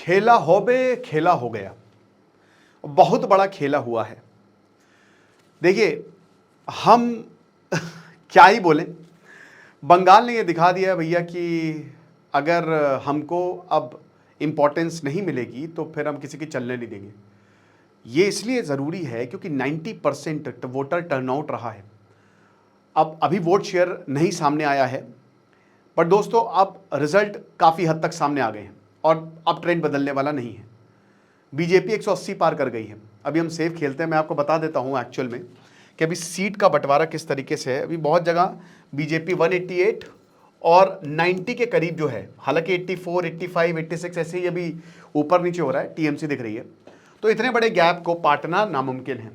खेला हो बे खेला हो गया, बहुत बड़ा खेला हुआ है। देखिए हम क्या ही बोलें, बंगाल ने ये दिखा दिया भैया कि अगर हमको अब इम्पोर्टेंस नहीं मिलेगी तो फिर हम किसी की चलने नहीं देंगे। ये इसलिए ज़रूरी है क्योंकि 90% वोटर टर्नआउट रहा है। अब अभी वोट शेयर नहीं सामने आया है, पर दोस्तों अब रिजल्ट काफ़ी हद तक सामने आ गए हैं और अब ट्रेंड बदलने वाला नहीं है। बीजेपी 180 पार कर गई है। अभी हम सेफ खेलते हैं, मैं आपको बता देता हूं एक्चुअल में कि अभी सीट का बंटवारा किस तरीके से है। अभी बहुत जगह बीजेपी 188 और 90 के करीब जो है, हालांकि 84, 85, 86 ऐसे ही अभी ऊपर नीचे हो रहा है, टीएमसी दिख रही है। तो इतने बड़े गैप को पाटना नामुमकिन है।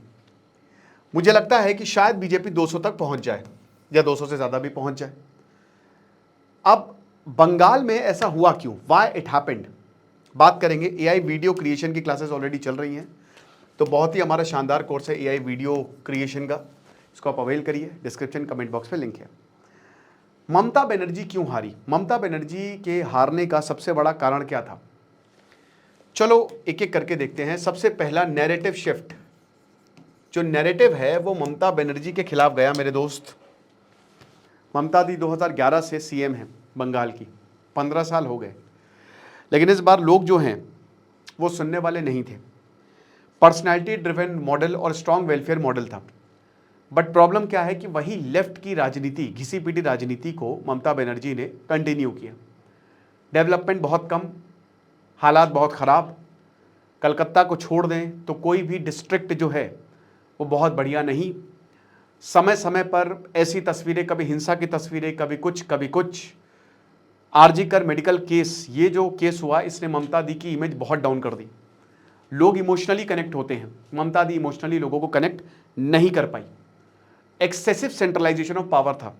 मुझे लगता है कि शायद बीजेपी 200 तक पहुंच जाए या 200 से ज़्यादा भी पहुंच जाए। अब बंगाल में ऐसा हुआ क्यों, वाई इट हैपेंड, बात करेंगे। एआई वीडियो क्रिएशन की क्लासेस ऑलरेडी चल रही हैं, तो बहुत ही हमारा शानदार कोर्स है एआई वीडियो क्रिएशन का, इसको आप अवेल करिए। डिस्क्रिप्शन कमेंट बॉक्स में लिंक है। ममता बनर्जी क्यों हारी? ममता बनर्जी के हारने का सबसे बड़ा कारण क्या था? चलो एक एक करके देखते हैं। सबसे पहला नैरेटिव शिफ्ट, जो नैरेटिव है वो ममता बनर्जी के खिलाफ गया मेरे दोस्त। ममता दी 2011 से सीएम है बंगाल की, 15 साल हो गए, लेकिन इस बार लोग जो हैं वो सुनने वाले नहीं थे। पर्सनैलिटी ड्रिवन मॉडल और स्ट्रॉन्ग वेलफेयर मॉडल था, बट प्रॉब्लम क्या है कि वही लेफ्ट की राजनीति, घिसी पिटी राजनीति को ममता बनर्जी ने कंटिन्यू किया। डेवलपमेंट बहुत कम, हालात बहुत ख़राब। कलकत्ता को छोड़ दें तो कोई भी डिस्ट्रिक्ट जो है वो बहुत बढ़िया नहीं। समय समय पर ऐसी तस्वीरें, कभी हिंसा की तस्वीरें, कभी कुछ। आरजीकर मेडिकल केस, ये जो केस हुआ, इसने ममता दी की इमेज बहुत डाउन कर दी। लोग इमोशनली कनेक्ट होते हैं, ममता दी इमोशनली लोगों को कनेक्ट नहीं कर पाई। एक्सेसिव सेंट्रलाइजेशन ऑफ पावर था,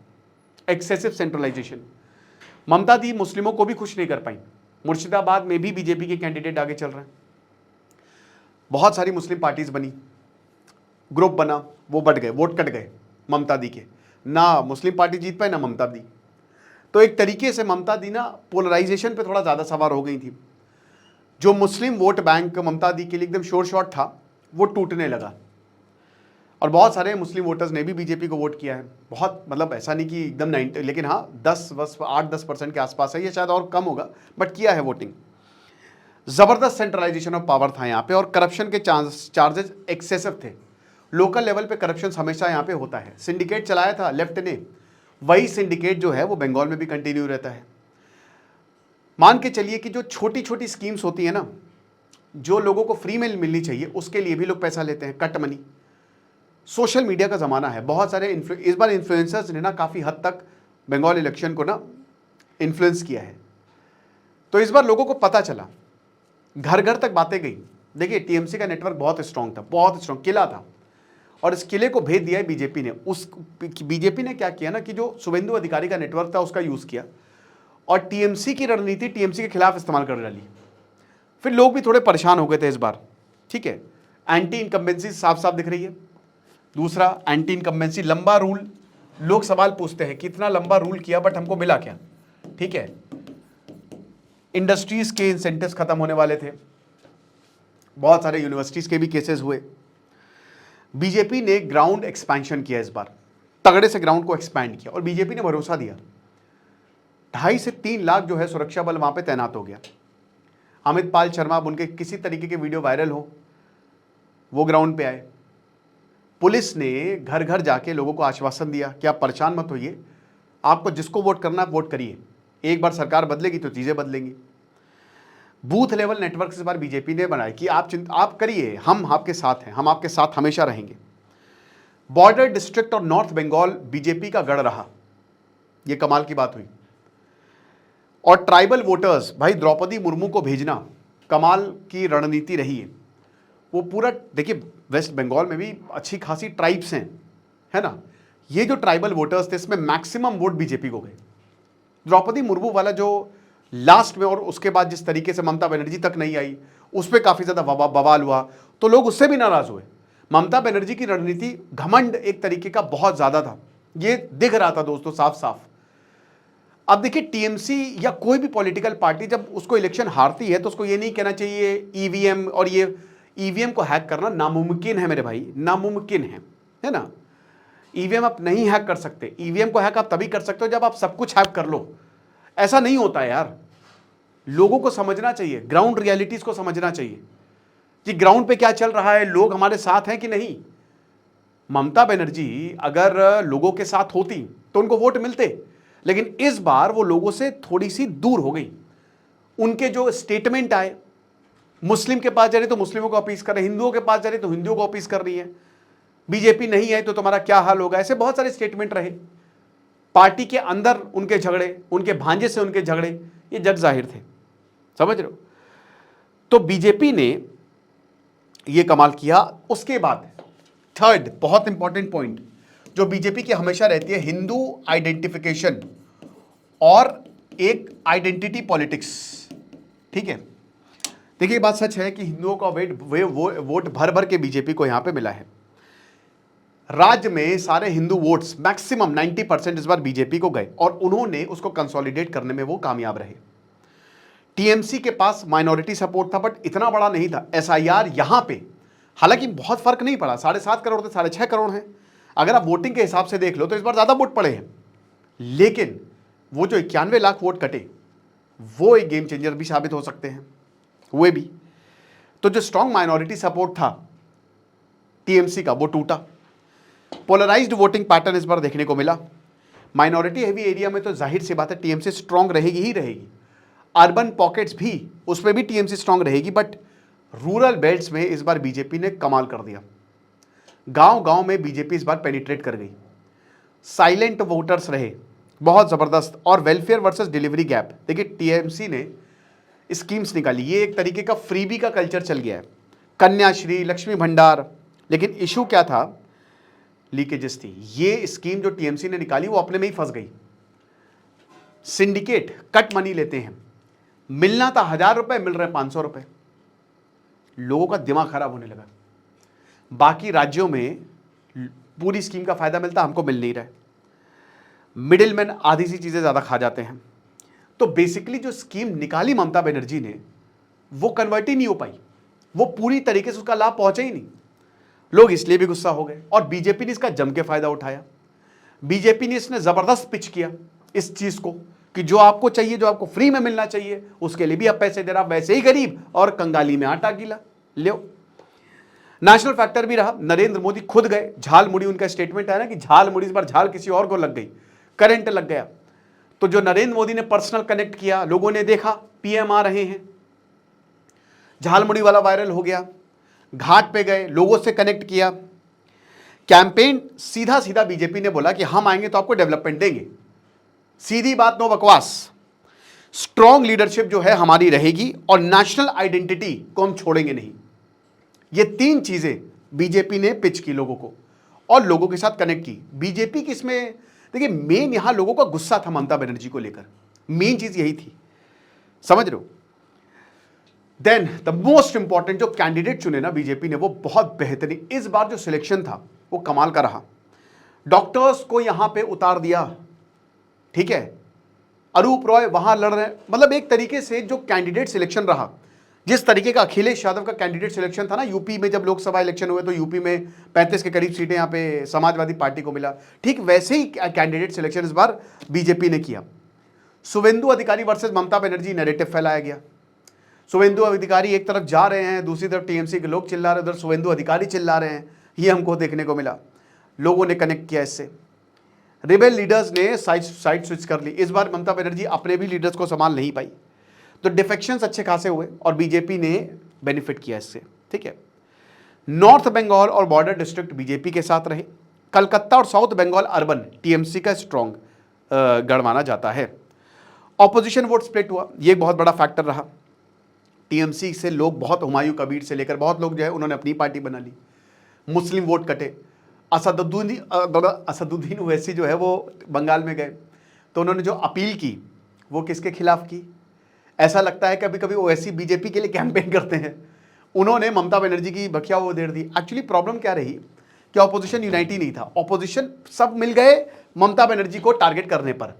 एक्सेसिव सेंट्रलाइजेशन। ममता दी मुस्लिमों को भी खुश नहीं कर पाई। मुर्शिदाबाद में भी बीजेपी के कैंडिडेट आगे चल रहे हैं। बहुत सारी मुस्लिम पार्टीज बनी, ग्रुप बना, वो बढ़ गए, वोट कट गए ममता दी के, ना मुस्लिम पार्टी जीत पाए ना ममता दी। तो एक तरीके से ममता दी ना पोलराइजेशन पे थोड़ा ज़्यादा सवार हो गई थी। जो मुस्लिम वोट बैंक ममता दी के लिए एकदम शोर शॉट था, वो टूटने लगा। और बहुत सारे मुस्लिम वोटर्स ने भी बीजेपी को वोट किया है। बहुत, मतलब ऐसा नहीं कि एकदम 90, लेकिन हाँ 8-10% के आसपास है, ये शायद और कम होगा, बट किया है वोटिंग। ज़बरदस्त सेंट्रलाइजेशन ऑफ पावर था यहाँ पे, और करप्शन के चार्जेस एक्सेसिव थे। लोकल लेवल पे करप्शन हमेशा यहाँ पे होता है। सिंडिकेट चलाया था लेफ्ट ने, वही सिंडिकेट जो है वो बंगाल में भी कंटिन्यू रहता है। मान के चलिए कि जो छोटी छोटी स्कीम्स होती है ना, जो लोगों को फ्री में मिलनी चाहिए, उसके लिए भी लोग पैसा लेते हैं, कट मनी। सोशल मीडिया का ज़माना है, बहुत सारे इस बार इन्फ्लुएंसर्स ने ना काफ़ी हद तक बंगाल इलेक्शन को ना इन्फ्लुएंस किया है। तो इस बार लोगों को पता चला, घर घर तक बातें गई। देखिए टीएमसी का नेटवर्क बहुत स्ट्रांग था, बहुत स्ट्रांग किला था, और इस किले को भेज दिया है बीजेपी ने। उस बीजेपी ने क्या किया ना कि जो शुभेंदु अधिकारी का नेटवर्क था उसका यूज़ किया, और टीएमसी की रणनीति टीएमसी के खिलाफ इस्तेमाल कर डाली। फिर लोग भी थोड़े परेशान हो गए थे इस बार, ठीक है। एंटी इनकम्बेंसी साफ साफ दिख रही है। दूसरा, एंटी इनकम्बेंसी, लंबा रूल। लोग सवाल पूछते हैं कि इतना लंबा रूल किया बट हमको मिला क्या, ठीक है। इंडस्ट्रीज के इंसेंटिव्स खत्म होने वाले थे, बहुत सारे यूनिवर्सिटीज के भी केसेस हुए। बीजेपी ने ग्राउंड एक्सपेंशन किया इस बार, तगड़े से ग्राउंड को एक्सपैंड किया, और बीजेपी ने भरोसा दिया। 2.5 से 3 लाख जो है सुरक्षा बल वहां पे तैनात हो गया। अमित पाल शर्मा, अब उनके किसी तरीके के वीडियो वायरल हो, वो ग्राउंड पे आए। पुलिस ने घर घर जाके लोगों को आश्वासन दिया कि आप परेशान मत होइए, आपको जिसको वोट करना है वोट करिए, एक बार सरकार बदलेगी तो चीजें बदलेंगी। बूथ लेवल नेटवर्क इस बार बीजेपी ने बनाए कि आप करिए, हम आपके साथ हैं, हम आपके साथ हमेशा रहेंगे। बॉर्डर डिस्ट्रिक्ट और नॉर्थ बंगाल बीजेपी का गढ़ रहा, यह कमाल की बात हुई। और ट्राइबल वोटर्स, भाई द्रौपदी मुर्मू को भेजना कमाल की रणनीति रही है। वो पूरा देखिए, वेस्ट बंगाल में भी अच्छी खासी ट्राइब्स हैं, है ना। ये जो ट्राइबल वोटर्स थे, इसमें मैक्सिमम वोट बीजेपी को गए। द्रौपदी मुर्मू वाला जो लास्ट में, और उसके बाद जिस तरीके से ममता बनर्जी तक नहीं आई, उस पर काफी ज्यादा बवाल हुआ, तो लोग उससे भी नाराज हुए। ममता बनर्जी की रणनीति, घमंड एक तरीके का बहुत ज्यादा था, ये दिख रहा था दोस्तों साफ साफ। अब देखिए टीएमसी या कोई भी पॉलिटिकल पार्टी जब उसको इलेक्शन हारती है तो उसको ये नहीं कहना चाहिए ईवीएम, और ये ईवीएम को हैक करना नामुमकिन है मेरे भाई, नामुमकिन है ना। ईवीएम आप नहीं हैक कर सकते। ईवीएम को हैक आप तभी कर सकते हो जब आप सब कुछ हैक कर लो। ऐसा नहीं होता है यार। लोगों को समझना चाहिए, ग्राउंड रियलिटीज को समझना चाहिए कि ग्राउंड पे क्या चल रहा है, लोग हमारे साथ हैं कि नहीं। ममता बनर्जी अगर लोगों के साथ होती तो उनको वोट मिलते, लेकिन इस बार वो लोगों से थोड़ी सी दूर हो गई। उनके जो स्टेटमेंट आए, मुस्लिम के पास जा रही तो मुस्लिमों को अपील कर रहे, हिंदुओं के पास जा रही तो हिंदुओं को अपील कर रही है, बीजेपी नहीं आई तो तुम्हारा क्या हाल होगा, ऐसे बहुत सारे स्टेटमेंट रहे। पार्टी के अंदर उनके झगड़े, उनके भांजे से उनके झगड़े, ये जग जाहिर थे, समझ रहे हो। तो बीजेपी ने ये कमाल किया। उसके बाद थर्ड बहुत इंपॉर्टेंट पॉइंट जो बीजेपी की हमेशा रहती है, हिंदू आइडेंटिफिकेशन और एक आइडेंटिटी पॉलिटिक्स। ठीक है, देखिए बात सच है कि हिंदुओं का वोट भर भर के बीजेपी को यहां पे मिला है। राज्य में सारे हिंदू वोट्स मैक्सिमम 90% इस बार बीजेपी को गए और उन्होंने उसको कंसोलिडेट करने में वो कामयाब रहे। टीएमसी के पास माइनॉरिटी सपोर्ट था बट इतना बड़ा नहीं था। एसआईआर यहां पे हालांकि बहुत फर्क नहीं पड़ा, 7.5 करोड़ थे 6.5 करोड़ हैं। अगर आप वोटिंग के हिसाब से देख लो तो इस बार ज्यादा वोट पड़े हैं, लेकिन वो जो 91 लाख वोट कटे वो एक गेम चेंजर भी साबित हो सकते हैं हुए भी। तो जो स्ट्रॉन्ग माइनॉरिटी सपोर्ट था टीएमसी का वो टूटा। पोलराइज्ड वोटिंग पैटर्न इस बार देखने को मिला। माइनॉरिटी हेवी एरिया में तो जाहिर सी बात है टीएमसी स्ट्रांग रहेगी ही रहेगी। अर्बन पॉकेट्स भी, उसमें भी टीएमसी स्ट्रांग रहेगी, बट रूरल बेल्ट्स में इस बार बीजेपी ने कमाल कर दिया। गांव गांव में बीजेपी इस बार पेनिट्रेट कर गई। साइलेंट वोटर्स रहे बहुत जबरदस्त। और वेलफेयर वर्सेस डिलीवरी गैप, देखिए टीएमसी ने स्कीम्स निकाली, ये एक तरीके का फ्रीबी का कल्चर चल गया है, कन्याश्री, लक्ष्मी भंडार। लेकिन इशू क्या था, लीकेजेस थी। ये स्कीम जो टीएमसी ने निकाली वो अपने में ही फंस गई। सिंडिकेट कट मनी लेते हैं, मिलना था 1000 रुपए, मिल रहे 500 रुपए। लोगों का दिमाग खराब होने लगा। बाकी राज्यों में पूरी स्कीम का फायदा मिलता, हमको मिल नहीं रहा है। मिडिलमैन आधी सी चीजें ज्यादा खा जाते हैं। तो बेसिकली जो स्कीम निकाली ममता बनर्जी ने वो कन्वर्ट ही नहीं हो पाई, वो पूरी तरीके से उसका लाभ पहुंचा ही नहीं। लोग इसलिए भी गुस्सा हो गए और बीजेपी ने इसका जम के फायदा उठाया। बीजेपी ने इसने जबरदस्त पिच किया इस चीज को कि जो आपको चाहिए, जो आपको फ्री में मिलना चाहिए, उसके लिए भी आप पैसे दे रहा, वैसे ही गरीब और कंगाली में आटा गीला लो। नेशनल फैक्टर भी रहा। नरेंद्र मोदी खुद गए, झाल मुड़ी, उनका स्टेटमेंट है ना कि झाल मुड़ी, इस बार झाल किसी और को लग गई, करंट लग गया। तो जो नरेंद्र मोदी ने पर्सनल कनेक्ट किया, लोगों ने देखा पीएम आ रहे हैं, झाल मुड़ी वाला वायरल हो गया। घाट पे गए, लोगों से कनेक्ट किया। कैंपेन सीधा सीधा बीजेपी ने बोला कि हम आएंगे तो आपको डेवलपमेंट देंगे, सीधी बात, नो बकवास। स्ट्रॉन्ग लीडरशिप जो है हमारी रहेगी और नेशनल आइडेंटिटी को हम छोड़ेंगे नहीं। ये 3 चीजें बीजेपी ने पिच की लोगों को और लोगों के साथ कनेक्ट की। बीजेपी की इसमें देखिए मेन यहां लोगों का गुस्सा था ममता बनर्जी को लेकर, मेन चीज यही थी, समझ रहे हो। देन द मोस्ट इंपॉर्टेंट जो कैंडिडेट चुने ना बीजेपी ने वो बहुत बेहतरीन। इस बार जो सिलेक्शन था वो कमाल का रहा। डॉक्टर्स को यहां पे उतार दिया, ठीक है, अरूप रॉय वहां लड़ रहे हैं। मतलब एक तरीके से जो कैंडिडेट सिलेक्शन रहा, जिस तरीके का अखिलेश यादव का कैंडिडेट सिलेक्शन था ना यूपी में, जब लोकसभा इलेक्शन हुए तो यूपी में 35 के करीब सीटें यहां पे समाजवादी पार्टी को मिला, ठीक वैसे ही कैंडिडेट सिलेक्शन इस बार बीजेपी ने किया। शुवेंदु अधिकारी वर्सेस ममता बनर्जी नैरेटिव फैलाया गया। शुवेंदु अधिकारी एक तरफ जा रहे हैं, दूसरी तरफ टीएमसी के लोग चिल्ला रहे हैं, उधर शुवेंदु अधिकारी चिल्ला रहे हैं, ये हमको देखने को मिला। लोगों ने कनेक्ट किया इससे। रिबेल लीडर्स ने साइड स्विच कर ली। इस बार ममता बनर्जी अपने भी लीडर्स को संभाल नहीं पाई, तो डिफेक्शंस अच्छे खासे हुए और बीजेपी ने बेनिफिट किया इससे, ठीक है। नॉर्थ बंगाल और बॉर्डर डिस्ट्रिक्ट बीजेपी के साथ रहे। कलकत्ता और साउथ बंगाल अर्बन टीएमसी का स्ट्रॉन्ग गढ़ माना जाता है। ऑपोजिशन वोट स्प्लिट हुआ, ये बहुत बड़ा फैक्टर रहा। टीएमसी से लोग बहुत, हुमायूं कबीर से लेकर बहुत लोग जो है उन्होंने अपनी पार्टी बना ली। मुस्लिम वोट कटे। असदुद्दीन ओवैसी जो है वो बंगाल में गए, तो उन्होंने जो अपील की वो किसके खिलाफ की? ऐसा लगता है कभी कभी ओवैसी बीजेपी के लिए कैंपेन करते हैं। उन्होंने ममता बनर्जी की बखिया वो दे दी। एक्चुअली प्रॉब्लम क्या रही कि ऑपोजिशन यूनाइटी नहीं था, ऑपोजिशन सब मिल गए ममता बनर्जी को टारगेट करने पर।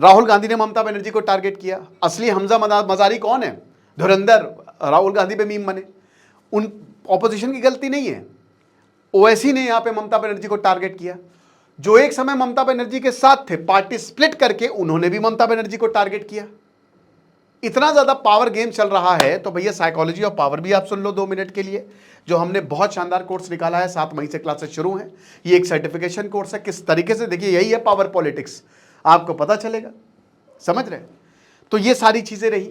राहुल गांधी ने ममता बनर्जी को टारगेट किया। असली हमजा मजारी कौन है? धुरंधर राहुल गांधी पे मीम बने। उन ऑपोजिशन की गलती नहीं है, ओवैसी ने यहां पे ममता बनर्जी को टारगेट किया। जो एक समय ममता बनर्जी के साथ थे, पार्टी स्प्लिट करके उन्होंने भी ममता बनर्जी को टारगेट किया। इतना ज्यादा पावर गेम चल रहा है। तो भैया साइकोलॉजी ऑफ पावर भी आप सुन लो 2 मिनट के लिए, जो हमने बहुत शानदार कोर्स निकाला है। 7 मई से क्लासेस शुरू हैं। ये एक सर्टिफिकेशन कोर्स है। किस तरीके से, देखिए यही है पावर पॉलिटिक्स, आपको पता चलेगा। समझ रहे? तो ये सारी चीजें रही।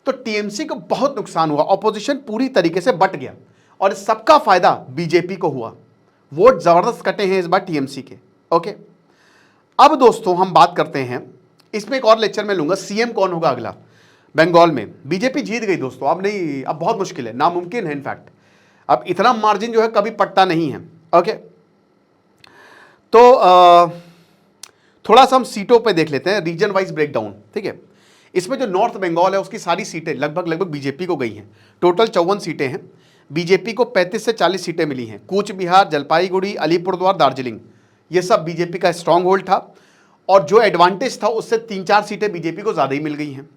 तो टीएमसी को बहुत नुकसान हुआ, ऑपोजिशन पूरी तरीके से बट गया और सबका फायदा बीजेपी को हुआ। वोट जबरदस्त कटे हैं इस बार टीएमसी के। ओके, अब दोस्तों हम बात करते हैं, इसमें एक और लेक्चर में लूंगा, सीएम कौन होगा अगला बंगाल में। बीजेपी जीत गई दोस्तों, अब नहीं, अब बहुत मुश्किल है, नामुमकिन है इनफैक्ट। अब इतना मार्जिन जो है कभी पटता नहीं है। ओके, तो थोड़ा सा हम सीटों पे देख लेते हैं, रीजन वाइज ब्रेकडाउन। ठीक है, इसमें जो नॉर्थ बंगाल है उसकी सारी सीटें लगभग बीजेपी को गई हैं। टोटल 54 सीटें हैं। बीजेपी को 35 से 40 सीटें मिली हैं। कूच बिहार, जलपाईगुड़ी, अलीपुरद्वार, दार्जिलिंग, ये सब बीजेपी का स्ट्रांग होल्ड था और जो एडवांटेज था उससे 3-4 सीटें बीजेपी को ज़्यादा ही मिल गई हैं।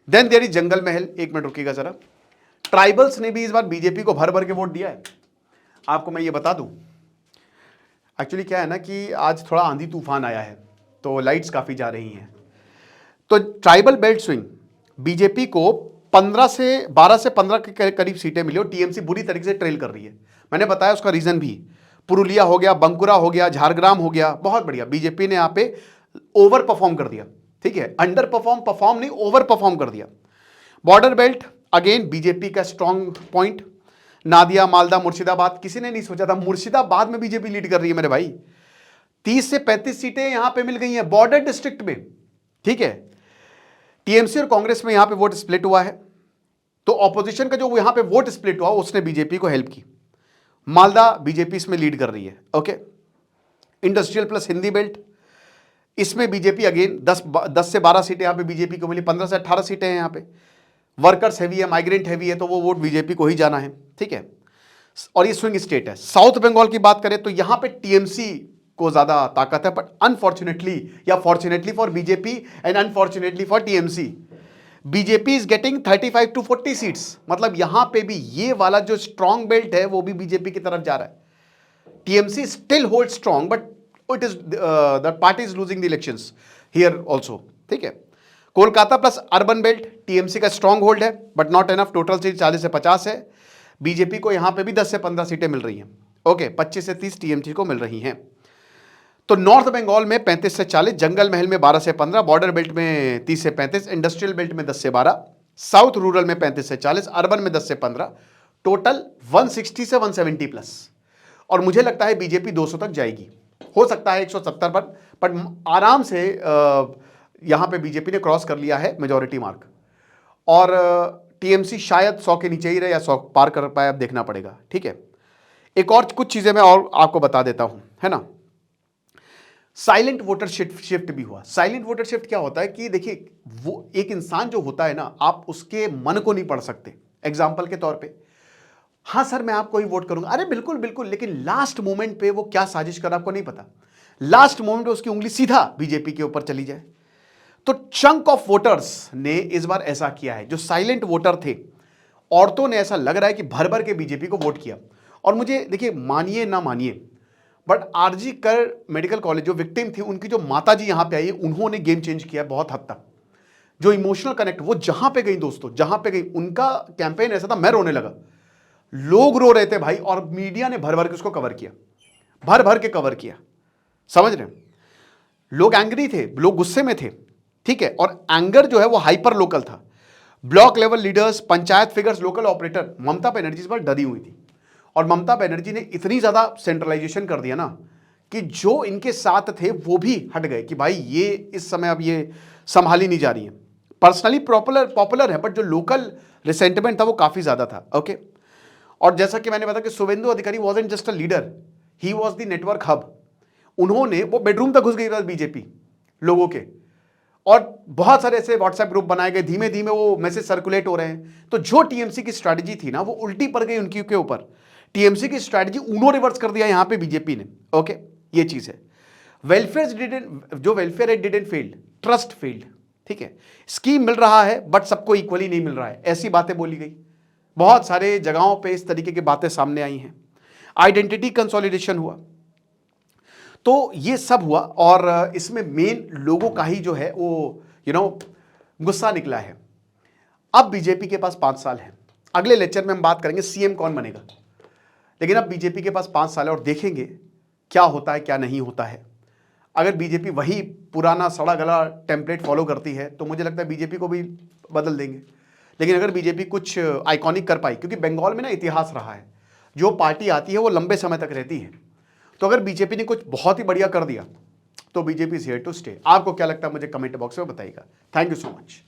देन देयर इज जंगल महल। एक मिनट रुकिएगा जरा। ट्राइबल्स ने भी इस बार बीजेपी को भर भर के वोट दिया है। आपको मैं ये बता दूं, एक्चुअली क्या है ना कि आज थोड़ा आंधी तूफान आया है तो लाइट्स काफ़ी जा रही हैं। तो ट्राइबल बेल्ट स्विंग बीजेपी को 12 से 15 के करीब सीटें मिली और टीएमसी बुरी तरीके से ट्रेल कर रही है। मैंने बताया उसका रीजन भी, पुरुलिया हो गया, बंकुरा हो गया, झारग्राम हो गया, बहुत बढ़िया बीजेपी ने यहाँ पे ओवर परफॉर्म कर दिया। ठीक है, अंडर परफॉर्म नहीं, ओवर परफॉर्म कर दिया। बॉर्डर बेल्ट अगेन बीजेपी का स्ट्रॉन्ग पॉइंट। नादिया, मालदा, मुर्शिदाबाद, किसी ने नहीं सोचा था मुर्शिदाबाद में बीजेपी लीड कर रही है मेरे भाई। 30 से 35 सीटें यहां पे मिल गई हैं बॉर्डर डिस्ट्रिक्ट में। ठीक है, टीएमसी और कांग्रेस में यहां पे वोट स्प्लिट हुआ है, तो ऑपोजिशन का जो यहां पे वोट स्प्लिट हुआ उसने बीजेपी को हेल्प की। मालदा बीजेपी इसमें लीड कर रही है। Okay, industrial plus Hindi belt, इसमें बीजेपी अगेन 10 से 12 सीटें यहां पे बीजेपी को मिली। 15 से 18 सीटें हैं यहां पे। वर्कर्स हैवी है, माइग्रेंट हैवी है, तो वो वोट बीजेपी को ही जाना है। ठीक है, और ये स्विंग स्टेट है। साउथ बंगाल की बात करें तो यहां पे टीएमसी को ज्यादा ताकत है, बट अनफॉर्चुनेटली या fortunately for BJP and unfortunately for TMC, BJP is getting 35 to 40 seats. मतलब यहां पे भी ये वाला जो स्ट्रॉन्ग बेल्ट है वो भी बीजेपी की तरफ जा रहा है। TMC still hold strong, but it is the party is losing the elections here also. ठीक है, Kolkata plus urban belt TMC का स्ट्रॉन्ग होल्ड है, but not enough. Total seat 40 से 50 है। बीजेपी को यहां पे भी 10 से 15 सीटें मिल रही हैं। ओके, 25 से 30 टीएमसी को मिल रही हैं। तो नॉर्थ बंगाल में 35 से 40, जंगल महल में 12 से 15, बॉर्डर बेल्ट में 30 से 35, इंडस्ट्रियल बेल्ट में 10 से 12, साउथ रूरल में 35 से 40, अर्बन में 10 से 15, टोटल 160 से 170 प्लस। और मुझे लगता है बीजेपी 200 तक जाएगी, हो सकता है 170 पर आराम से यहां पे बीजेपी ने क्रॉस कर लिया है मेजॉरिटी मार्क। और टीएमसी शायद 100 के नीचे ही रहे या 100 पार कर पाए, अब देखना पड़ेगा। ठीक है, एक और कुछ चीजें मैं और आपको बता देता हूं, है ना। साइलेंट वोटर शिफ्ट भी हुआ। साइलेंट वोटर शिफ्ट क्या होता है कि देखिए, वो एक इंसान जो होता है ना, आप उसके मन को नहीं पढ़ सकते। एग्जाम्पल के तौर पे, हाँ सर मैं आपको ही वोट करूंगा, अरे बिल्कुल बिल्कुल, लेकिन लास्ट मोमेंट पे वो क्या साजिश कर आपको नहीं पता। लास्ट मोमेंट पे उसकी उंगली सीधा बीजेपी के ऊपर चली जाए। तो चंक ऑफ वोटर्स ने इस बार ऐसा किया है, जो साइलेंट वोटर थे, औरतों ने ऐसा लग रहा है कि भर भर के बीजेपी को वोट किया। और मुझे देखिए, मानिए ना मानिए, बट आरजी कर मेडिकल कॉलेज जो विक्टिम थी, उनकी जो माता जी यहां पे आई, उन्होंने गेम चेंज किया बहुत हद तक। जो इमोशनल कनेक्ट, वो जहां पे गई दोस्तों, जहां पे गई, उनका कैंपेन ऐसा था, मैं रोने लगा, लोग रो रहे थे भाई, और मीडिया ने भर भर के उसको कवर किया, भर भर के कवर किया। समझ रहे हैं, लोग एंग्री थे, लोग गुस्से में थे। ठीक है, और एंगर जो है वो हाइपर लोकल था। Block level leaders, panchayat figures, local operator, Mamata Banerjee इस पर डरी हुई थी। और ममता बनर्जी ने इतनी ज्यादा सेंट्रलाइजेशन कर दिया ना कि जो इनके साथ थे वो भी हट गए कि भाई ये इस समय अब ये संभाली नहीं जा रही है। पर्सनली पॉपुलर है, बट जो लोकल रिसेंटमेंट था वो काफी ज्यादा था। ओके, और जैसा कि मैंने बताया कि शुभेंदु अधिकारी wasn't just a leader, he was the network hub. उन्होंने, वो बेडरूम तक घुस गई बीजेपी लोगों के, और बहुत सारे ऐसे व्हाट्सएप ग्रुप बनाए गए, धीमे धीमे वो मैसेज सर्कुलेट हो रहे हैं। तो जो टीएमसी की स्ट्रैटेजी थी ना, वो उल्टी पड़ गई उनकी के ऊपर। टीएमसी की स्ट्रैटेजी उन्होंने रिवर्स कर दिया यहां पे बीजेपी ने। ओके, ये चीज है। Welfare didn't failed, trust field, ठीक है, स्कीम मिल रहा है बट सबको इक्वली नहीं मिल रहा है, ऐसी बातें बोली गई। बहुत सारे जगहों पे इस तरीके की बातें सामने आई हैं। आइडेंटिटी कंसोलिडेशन हुआ, तो ये सब हुआ और इसमें मेन लोगों का ही जो है वो गुस्सा निकला है। अब बीजेपी के पास 5 साल है, अगले लेक्चर में हम बात करेंगे सीएम कौन बनेगा, लेकिन अब बीजेपी के पास 5 साल है और देखेंगे क्या होता है क्या नहीं होता है। अगर बीजेपी वही पुराना सड़ा गला टेम्पलेट फॉलो करती है तो मुझे लगता है बीजेपी को भी बदल देंगे। लेकिन अगर बीजेपी कुछ आइकॉनिक कर पाई, क्योंकि बंगाल में ना इतिहास रहा है, जो पार्टी आती है वो लंबे समय तक रहती है, तो अगर बीजेपी ने कुछ बहुत ही बढ़िया कर दिया तो BJP is here to stay. आपको क्या लगता है मुझे कमेंट बॉक्स में बताइएगा। Thank you so much.